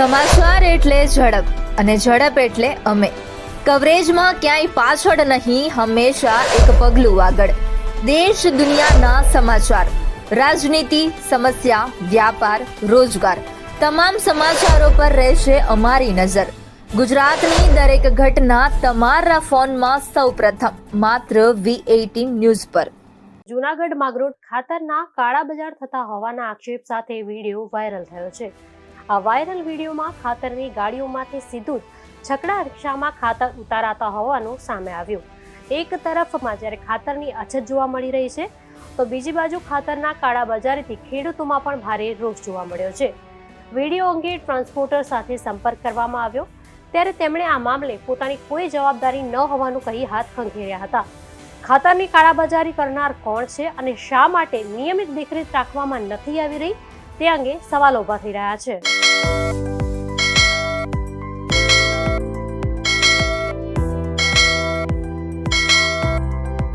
સમાચાર એટલે ઝડપ અને ઝડપ એટલે અમે. કવરેજમાં ક્યાંય પાછળ નહીં, હંમેશા એક પગલું આગળ. દેશ દુનિયાના સમાચાર, રાજનીતિ, સમસ્યા, વ્યાપાર, રોજગાર, તમામ સમાચારો પર રહેશે અમારી નજર. ગુજરાતની દરેક ઘટના તમારા ફોનમાં સૌપ્રથમ માત્ર V18 ન્યૂઝ પર. જૂનાગઢ માંગરોળ ખાતરના કાળા બજાર થતા હોવાના આક્ષેપ સાથે વિડીયો વાયરલ થયો છે. આ વાયરલ વિડીયોમાં ખાતરની ગાડીઓમાંથી સીધું જ છકડા રિક્ષામાં ખાતર ઉતારાતા હોવાનું સામે આવ્યું. એક તરફમાં જ્યારે ખાતરની અછત જોવા મળી રહી છે, તો બીજી બાજુ ખાતરના કાળા બજારથી ખેડૂતોમાં પણ ભારે રોષ જોવા મળ્યો છે. વિડીયો અંગે ટ્રાન્સપોર્ટર સાથે સંપર્ક કરવામાં આવ્યો ત્યારે તેમણે આ મામલે પોતાની કોઈ જવાબદારી ન હોવાનું કહી હાથ ખંખેર્યા હતા. ખાતરની કાળાબજારી કરનાર કોણ છે અને શા માટે નિયમિત દેખરેખ રાખવામાં નથી આવી રહી તે અંગે સવાલો ઉભા થઈ રહ્યા છે.